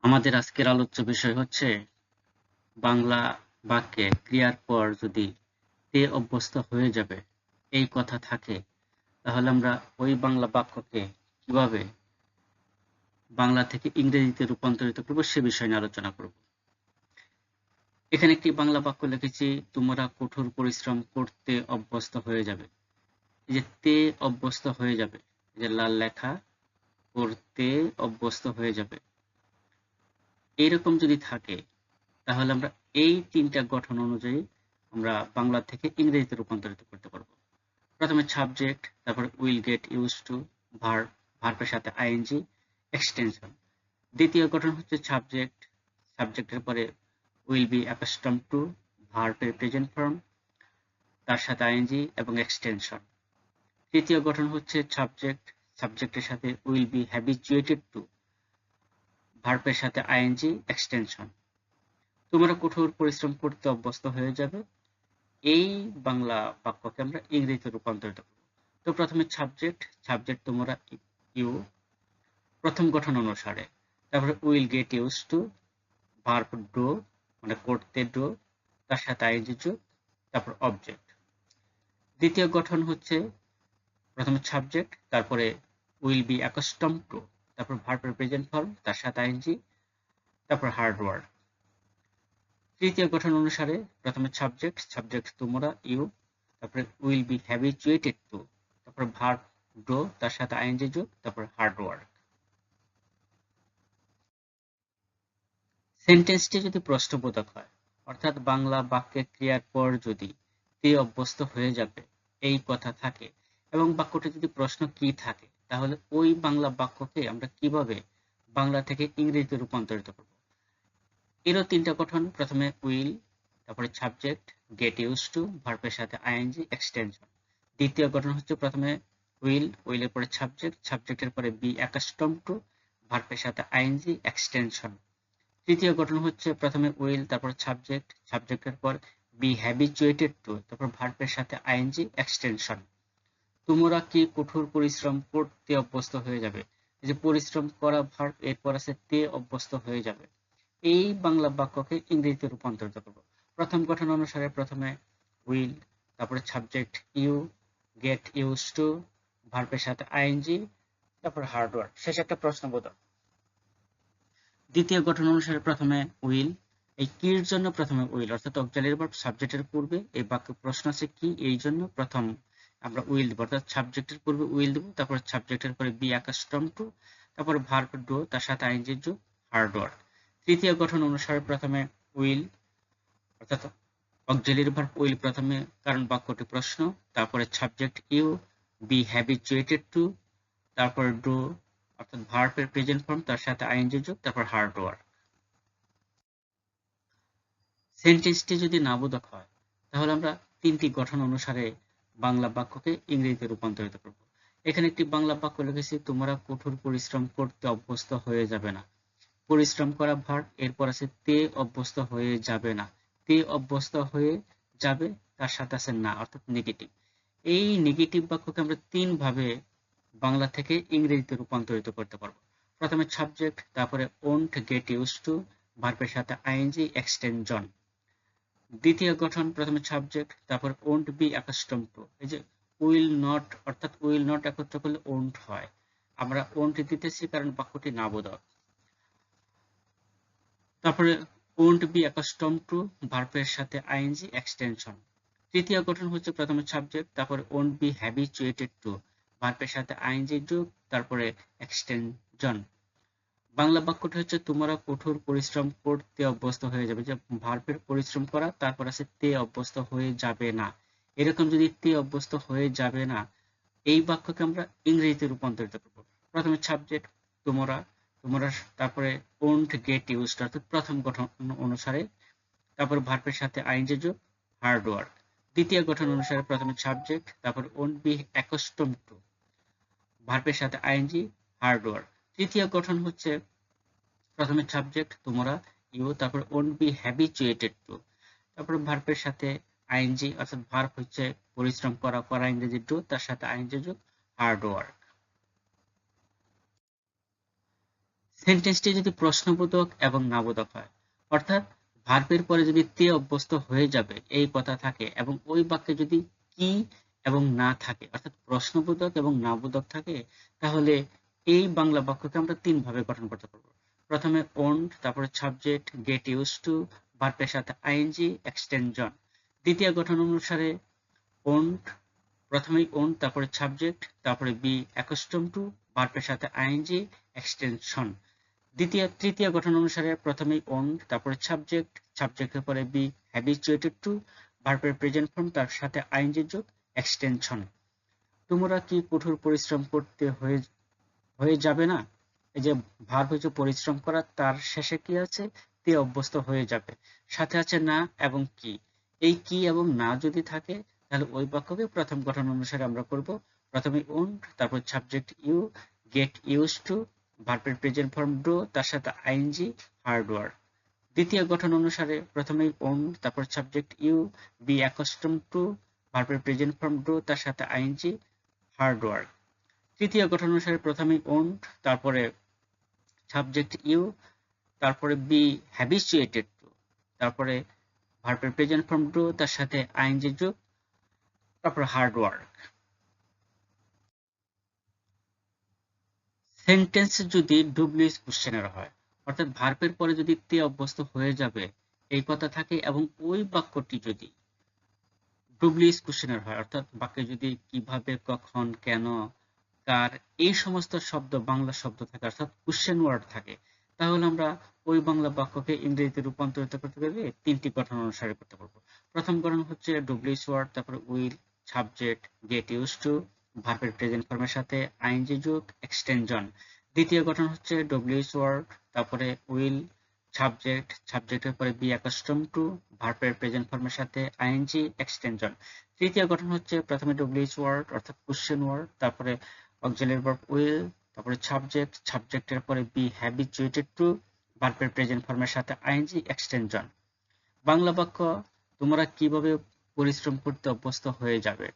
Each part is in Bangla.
আমাদের আজকের আলোচ্য বিষয় হচ্ছে বাংলা বাক্যে ক্রিয়ার পর যদি তে অভ্যস্ত হয়ে যাবে এই কথা থাকে, তাহলে আমরা ওই বাংলা বাক্যকে কিভাবে বাংলা থেকে ইংরেজিতে রূপান্তরিত করব সে বিষয় নিয়ে আলোচনা করব। এখানে একটি বাংলা বাক্য লিখেছি, তোমরা কঠোর পরিশ্রম করতে অভ্যস্ত হয়ে যাবে। এই যে তে অভ্যস্ত হয়ে যাবে, এই যে লাল লেখা, করতে অভ্যস্ত হয়ে যাবে, এইরকম যদি থাকে তাহলে আমরা এই তিনটা গঠন অনুযায়ী আমরা বাংলা থেকে ইংরেজিতে রূপান্তরিত করতে পারবো। প্রথমে সাবজেক্ট, তারপরে will get use two, verb, ভার্বের সাথে আইএনজি, এক্সটেনশন। দ্বিতীয় গঠন হচ্ছে সাবজেক্ট, সাবজেক্টের পরে উইল বি অ্যাকাস্টম টু, ভার্বের প্রেজেন্ট ফর্ম, তার সাথে আইএনজি এবং এক্সটেনশন। তৃতীয় গঠন হচ্ছে সাবজেক্ট, সাবজেক্টের সাথে উইল বি হ্যাবিচুয়েটেড টু, ভার্বের সাথে আইএনজি, এক্সটেনশন। তোমরা কঠোর পরিশ্রম করতে অভ্যস্ত হয়ে যাবে, এই বাংলা বাক্যকে আমরা ইংরেজিতে রূপান্তরিত করব। তো প্রথমে সাবজেক্ট, সাবজেক্ট তোমরা ইউ, প্রথম গঠন অনুসারে, তারপরে will get use two, verb do, মানে করতে ডু, তার সাথে আইএনজি যোগ, তারপর অবজেক্ট। দ্বিতীয় গঠন হচ্ছে প্রথমে সাবজেক্ট, তারপরে উইল বি অ্যাকাস্টম টু, তারপর ভার্বের প্রেজেন্ট ফর্ম, তার সাথে আইএনজি, তারপর হার্ড ওয়ার্ক। তৃতীয় গঠন অনুসারে প্রথমে সাবজেক্ট, সাবজেক্ট তোমরা ইউ, তারপরে উইল বি হ্যাবিচুয়েটেড টু, তারপর ভার্ব ডু, তার সাথে আইএনজি যোগ, তারপর হার্ড ওয়ার্ক। সেন্টেন্সটি যদি প্রশ্নবোধক হয়, অর্থাৎ বাংলা বাক্যে ক্রিয়ার পর যদি তে অভ্যস্ত হয়ে যাবে এই কথা থাকে এবং বাক্যটি যদি প্রশ্ন কি থাকে, তাহলে ওই বাংলা বাক্যকে আমরা কিভাবে বাংলা থেকে ইংরেজিতে রূপান্তরিত করব। এরও তিনটা গঠন, প্রথমে উইল, তারপরে সাবজেক্ট, গেট ইউজ টু, ভার্বের সাথে আইএনজি, এক্সটেনশন। দ্বিতীয় গঠন হচ্ছে প্রথমে উইল, উইলের পরে সাবজেক্ট, সাবজেক্টের পরে বি অ্যাকাস্টম টু, ভার্বের সাথে আইএনজি, এক্সটেনশন। তৃতীয় গঠন হচ্ছে প্রথমে উইল, তারপর সাবজেক্ট, সাবজেক্টের পর বি হ্যাবিচুয়েটেড টু, তারপর ভার্বের সাথে আইএনজি, এক্সটেনশন। তোমরা কি কঠোর পরিশ্রম করতে অভ্যস্ত হয়ে যাবে, এই যে পরিশ্রম করা ভার্ব, এরপর আছে তে অভ্যস্ত হয়ে যাবে, এই বাংলা বাক্যকে ইংরেজিতে রূপান্তরিত করব। প্রথম গঠন অনুসারে প্রথমে উইল, তারপরে subject you, get use to, ভার্বের সাথে আইএনজি, তারপর হার্ড ওয়ার্ক, শেষে একটা প্রশ্নবোধক। দ্বিতীয় গঠন অনুসারে প্রথমে উইল, এই কির জন্য প্রথমে উইল, অর্থাৎ অক্সিলারি ভার্ব সাবজেক্টের পূর্বে, এই বাক্য প্রশ্ন আছে কি, এই জন্য প্রথম আমরা উইল দেব, অর্থাৎ সাবজেক্টের পূর্বে উইল দেব, তারপর সাবজেক্টের পরে বি অ্যাকাস্টম টু, তারপর ভার্ব ডু, তার সাথে আইএনজি যোগ, হার্ড ওয়ার্ক। তৃতীয় গঠন অনুসারে প্রথমে উইল, অর্থাৎ অক্সিলারি ভার্ব উইল প্রথমে, কারণ বাক্যটি প্রশ্ন, তারপরে subject you, be habituated to, তারপর ডু, অর্থাৎ ভার্বের প্রেজেন্ট ফর্ম, তার সাথে আইএনজি যোগ, তারপর হার্ড ওয়ার্ক। সেন্টেন্সটি যদি নাবোধক হয়, তাহলে আমরা তিনটি গঠন অনুসারে বাংলা বাক্যকে ইংরেজিতে রূপান্তরিত করব। এখানে একটি বাংলা বাক্য লিখেছি, তোমরা কঠোর পরিশ্রম করতে অভ্যস্ত হয়ে যাবে না। পরিশ্রম করা ভার্ব, এরপর আছে তে অভ্যস্ত হয়ে যাবে না, তে অভ্যস্ত হয়ে যাবে, তার সাথে আছে না, অর্থাৎ নেগেটিভ। এই নেগেটিভ বাক্যকে আমরা তিন ভাবে বাংলা থেকে ইংরেজিতে রূপান্তরিত করতে পারবো। প্রথমে সাবজেক্ট, তারপরে ওন্ট গেট ইউজ টু, ভার্বের সাথে আইএনজি, এক্সটেনশন। দ্বিতীয় গঠন প্রথমে সাবজেক্ট, তারপর ওন্ট বি অ্যাকাস্টম টু, এই যে উইল নট, অর্থাৎ উইল নট একত্র করলে ওন্ট হয়, আমরা ওন্ট দিতেছি কারণ বাক্যটি নাবোধক। তারপরে ওন্ট বি অ্যাকাস্টম টু, ভার্বের সাথে আইএনজি, এক্সটেনশন। তৃতীয় গঠন হচ্ছে প্রথমে সাবজেক্ট, তারপরে ওন্ট বি হ্যাবিচুয়েটেড টু, ভার্বের সাথে আইএনজি যোগ, তারপরে এক্সটেনশন। বাংলা বাক্যটি হচ্ছে তোমরা কঠোর পরিশ্রম করতে অভ্যস্ত হয়ে যাবে, যে ভার্বের পরিশ্রম করা, তারপর আছে তে অভ্যস্ত হয়ে যাবে না। এরকম যদি তে অভ্যস্ত হয়ে যাবে না, এই বাক্যকে আমরা ইংরেজিতে রূপান্তরিত করব। প্রথমে সাবজেক্ট তোমরা, তোমরা, তারপরে ওন্ট গেট ইউজড, অর্থাৎ প্রথম গঠন অনুসারে, তারপর ভার্বের সাথে আইএনজি যোগ, হার্ড ওয়ার্ক। দ্বিতীয় গঠন অনুসারে প্রথমে সাবজেক্ট, তারপর ওন্ট বি অ্যাকাস্টম টু, ভার্বের সাথে আইএনজি, হার্ড ওয়ার্ক। তৃতীয় গঠন হচ্ছে প্রথমে সাবজেক্ট তোমরা ইউ, তারপর ওন্ট বি হ্যাবিচুয়েটেড টু, তারপর ভার্বের সাথে আইএনজি, অর্থাৎ ভার্ব হচ্ছে পরিশ্রম করা, করা ইংরেজি ডু, তার সাথে আইএনজি যোগ, হার্ড ওয়ার্ক। সেন্টেন্সটি যদি প্রশ্নবোধক এবং নাবোধক হয়, অর্থাৎ ভার্বের পরে যদি তে অভ্যস্ত হয়ে যাবে এই কথা থাকে এবং ওই বাক্যে যদি কি এবং না থাকে, অর্থাৎ প্রশ্নবোধক এবং নাবোধক থাকে, তাহলে এই বাংলা বাক্যকে আমরা তিন ভাবে গঠন করতে পারবো। প্রথমে ওন্ড, তারপরে সাবজেক্ট গেট ইউজ টু, ভার্বের সাথে আইএনজি এক্সটেনশন। দ্বিতীয় গঠন অনুসারে ওন্ড, প্রথমেই ওন, তারপরে সাবজেক্ট, তারপরে বি অ্যাকাস্টম টু, ভার্বের সাথে আইএনজি এক্সটেনশন। তৃতীয় গঠন অনুসারে প্রথমেই ওন, তারপরে সাবজেক্ট, সাবজেক্টের পরে বি হ্যাবিচুয়েটেড টু, ভার্বের প্রেজেন্ট ফর্ম তার সাথে আইএনজি যোগ এক্সটেনশন। তোমরা কি কঠোর পরিশ্রম করতে হয়ে যাবে না? এই যে ভার্ব হচ্ছে পরিশ্রম করা, তার শেষে কি আছে? তে অভ্যস্ত হয়ে যাবে, সাথে আছে না এবং কি। এই কি এবং না যদি থাকে, তাহলে ওই বাক্যকে প্রথম গঠন অনুসারে আমরা করব। প্রথমে ওন, তারপর subject you, get use to, ভার্বের প্রেজেন্ট ফর্ম ডু, তার সাথে আইএনজি হার্ড ওয়ার্ক। দ্বিতীয় গঠন অনুসারে প্রথমেই ওন, তারপর subject you, be accustom to, ভার্বের প্রেজেন্ট ফর্ম ডু, তার সাথে আইএনজি হার্ড ওয়ার্ক। তৃতীয় গঠন অনুসারে প্রথমেই ওন, তারপরে সাবজেক্ট ইউ, তারপরে বি হ্যাবিচুয়েটেড টু, তারপরে ভার্বের প্রেজেন্ট ফর্ম ডু, তার সাথে আইএনজি যোগ, তারপর হার্ড ওয়ার্ক। সেন্টেন্স যদি ডুপ্লিস কোশ্চেনের হয়, অর্থাৎ ভার্বের পরে যদি তে অভ্যস্ত হয়ে যাবে এই কথা থাকে এবং ওই বাক্যটি যদি ডুপ্লিস কোশ্চেনের হয়, অর্থাৎ বাক্যে যদি কিভাবে, কখন, কেন, কার, এই সমস্ত শব্দ বাংলা শব্দ থাকে, অর্থাৎ কোশ্চেন ওয়ার্ড থাকে, তাহলে আমরা ওই বাংলা বাক্যকে ইংরেজিতে রূপান্তরিত করতে গেলে তিনটি গঠন অনুসারে করতে পারবো। প্রথম গঠন হচ্ছে ডুপ্লিস ওয়ার্ড, তারপরে will, subject, get use to, ভার্বের প্রেজেন্ট ফর্মের সাথে আইএনজি যোগ এক্সটেনশন। দ্বিতীয় গঠন হচ্ছে ডব্লিউএস ওয়ার্ড, তারপরে উইল, সাবজেক্ট, সাবজেক্টের পরে বি অ্যাকাস্টম টু, ভার্বের প্রেজেন্ট ফর্মের সাথে আইএনজি এক্সটেনশন। তৃতীয় গঠন হচ্ছে প্রথমে ডব্লিউএস ওয়ার্ড অর্থাৎ কোশ্চেন ওয়ার্ড, তারপরে অক্সিলারি ভার্ব উইল, তারপরে সাবজেক্ট, সাবজেক্টের পরে বি হ্যাবিচুয়েটেড টু, ভার্বের প্রেজেন্ট ফর্মের সাথে আইএনজি এক্সটেনশন। বাংলা বাক্য তোমরা কিভাবে পরিশ্রম করতে অভ্যস্ত হয়ে যাবে।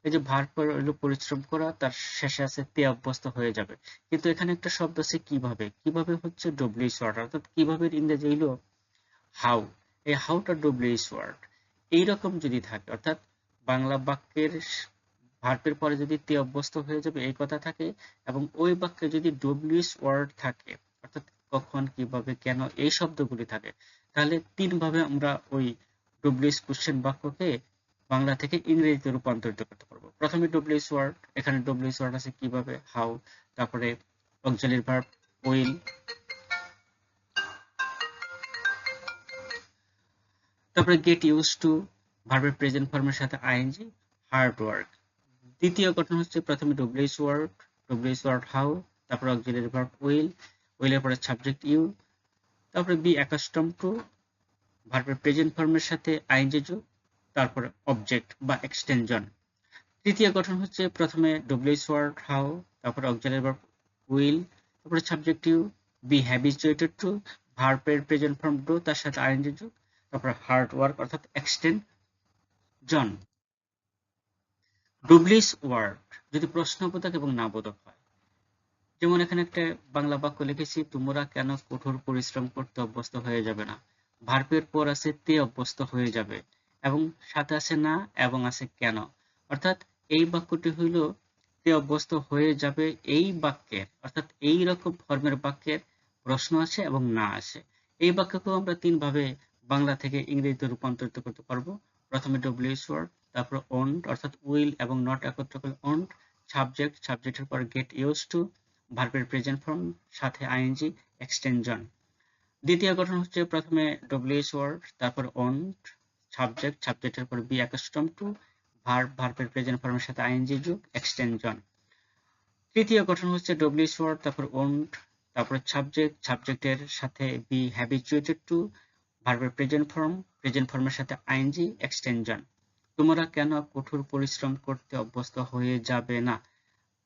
এই যে ভার্ব হলো পরিশ্রম করা, তার শেষে আছে তে অভ্যস্ত হয়ে যাবে, কিন্তু এখানে একটা শব্দ আছে কিভাবে। কিভাবে হচ্ছে ডব্লিউএস ওয়ার্ড, অর্থাৎ কিভাবে ইংরেজি হইলো হাউ। এই হাউটা ডব্লিউএস ওয়ার্ড। এইরকম যদি থাকে, অর্থাৎ বাংলা বাক্যের ভার্বের পরে যদি তে অভ্যস্ত হয়ে যাবে এই কথা থাকে এবং ওই বাক্যে যদি ডব্লিউএস ওয়ার্ড থাকে, অর্থাৎ কখন, কিভাবে, কেন, এই শব্দগুলি থাকে, তাহলে তিন ভাবে আমরা ওই ডব্লিউএস কোশ্চেন বাক্যকে বাংলা থেকে ইংরেজিতে রূপান্তরিত করতে পারবো। প্রথমে ডব্লিউএস ওয়ার্ড, এখানে ডব্লিউএস ওয়ার্ড আছে কিভাবে, হাউ, তারপরে অক্সিলারি ভার্ব উইল, তারপরে গেট ইউজ টু, ভার্বের প্রেজেন্ট ফর্মের সাথে আইএনজি হার্ড ওয়ার্ক। দ্বিতীয় গঠন হচ্ছে প্রথমে ডব্লিউএস ওয়ার্ড হাউ, তারপর অক্সিলারি ভার্ব উইল, উইলের পরে সাবজেক্ট ইউ, তারপরে বি অ্যাকাস্টম টু, ভার্বের প্রেজেন্ট ফর্মের সাথে আইএনজি যোগ, তারপরে অবজেক্ট বা এক্সটেনশন। তৃতীয় গঠন হচ্ছে প্রথমে ডব্লিউএস ওয়ার্ড হাউ, তারপরে অক্সিলারি ভার্ব উইল, তারপরে subject you, be habituated to, ভার্বের প্রেজেন্ট ফর্ম ডু, তার সাথে আইএনজি যোগ, তারপরে হার্ড ওয়ার্ক অর্থাৎ এক্সটেনশন। ডুপ্লিস ওয়ার্ড যদি প্রশ্নবোধক এবং নাবোধক হয়, যেমন এখানে একটা বাংলা বাক্য লিখেছি, তোমরা কেন কঠোর পরিশ্রম করতে অভ্যস্ত হয়ে যাবে না। ভার্বের পর আছে তে অভ্যস্ত হয়ে যাবে এবং সাথে আছে না এবং আছে কেন, অর্থাৎ এই বাক্যটি হইল তে অভ্যস্ত হয়ে যাবে এই বাক্যের, অর্থাৎ এই রকম ফর্মের বাক্যের প্রশ্ন আছে এবং না আছে। এই বাক্যকেও আমরা তিন ভাবে বাংলা থেকে ইংরেজিতে রূপান্তরিত করতে পারবো। প্রথমে ডব্লিউএস ওয়ার্ড, তারপর ওন্ড অর্থাৎ উইল এবং নট একত্র করে ওন্ড, সাবজেক্ট, সাবজেক্টের পর গেট ইউজ টু, ভার্বের প্রেজেন্ট ফর্ম সাথে আইএনজি এক্সটেনশন। দ্বিতীয় গঠন হচ্ছে প্রথমে ডব্লিউএস ওয়ার্ড, তারপর ওন্ড, সাবজেক্ট, সাবজেক্টের পর বি অ্যাকাস্টম টু, ভার্বের প্রেজেন্ট ফর্মের সাথে আইএনজি যোগ এক্সটেনশন। তৃতীয় গঠন হচ্ছে ডব্লিউএস ওয়ার্ড, তারপর ওন্ড, তারপর সাবজেক্ট, সাবজেক্টের সাথে বি হ্যাবিচুয়েটেড টু, ভার্বের প্রেজেন্ট ফর্মের সাথে আইএনজি এক্সটেনশন। তোমরা কেন কঠোর পরিশ্রম করতে অভ্যস্ত হয়ে যাবে না।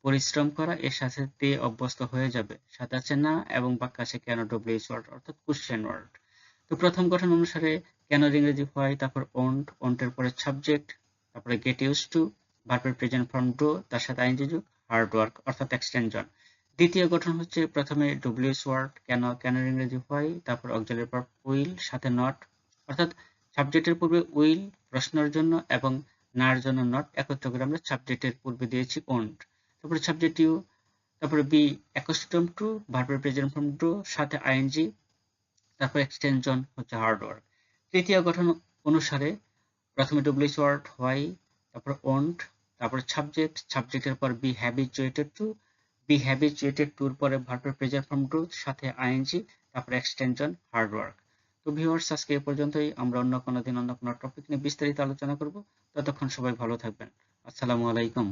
পরিশ্রম করা এর সাথে তে অভ্যস্ত হয়ে যাবে, সাথে আছে না এবং বাক্য আছে কেন ডব্লিউএস ওয়ার্ড অর্থাৎ কোশ্চেন ওয়ার্ড। তো প্রথম গঠন অনুসারে কেন ইংরেজি হয়, তারপর ওন্ড, ওন্ডের পরে সাবজেক্ট, তারপরে গেট ইউজ টু, ভার্বের প্রেজেন্ট ফর্ম ডু, তার সাথে আইএনজি যোগ, হার্ড ওয়ার্ক অর্থাৎ এক্সটেনশন। দ্বিতীয় গঠন হচ্ছে প্রথমে ডব্লিউএস ওয়ার্ড, কেন ইংরেজি হয়, তারপর অক্সিলারি ভার্ব উইল সাথে নট, অর্থাৎ সাবজেক্টের পূর্বে উইল প্রশ্নের জন্য এবং নার জন্য নট একত্র করে আমরা সাবজেক্টের পূর্বে দিয়েছি ওন্ট। তারপরে সাবজেক্ট ইউ, তারপরে বি অ্যাকস্টম টু, ভার্বের প্রেজেন্ট ফর্ম ডু সাথে আইএনজি, তারপর এক্সটেনশন হচ্ছে হার্ড ওয়ার্ক। তৃতীয় গঠন অনুসারে প্রথমে ডব্লিউএস ওয়ার্ড হয়, তারপর ওন্ট, তারপর সাবজেক্টের পর be habituated to, be habituated টুর পরে ভার্বের প্রেজেন্ট ফর্ম ডু সাথে আইএনজি, তারপর এক্সটেনশন হার্ড ওয়ার্ক। তো ভিউয়ার্স, আজকে এ পর্যন্তই। আমরা অন্য কোনো দিন অন্য কোনো টপিক নিয়ে বিস্তারিত আলোচনা করব। ততক্ষণ সবাই ভালো থাকবেন। আসসালামু আলাইকুম।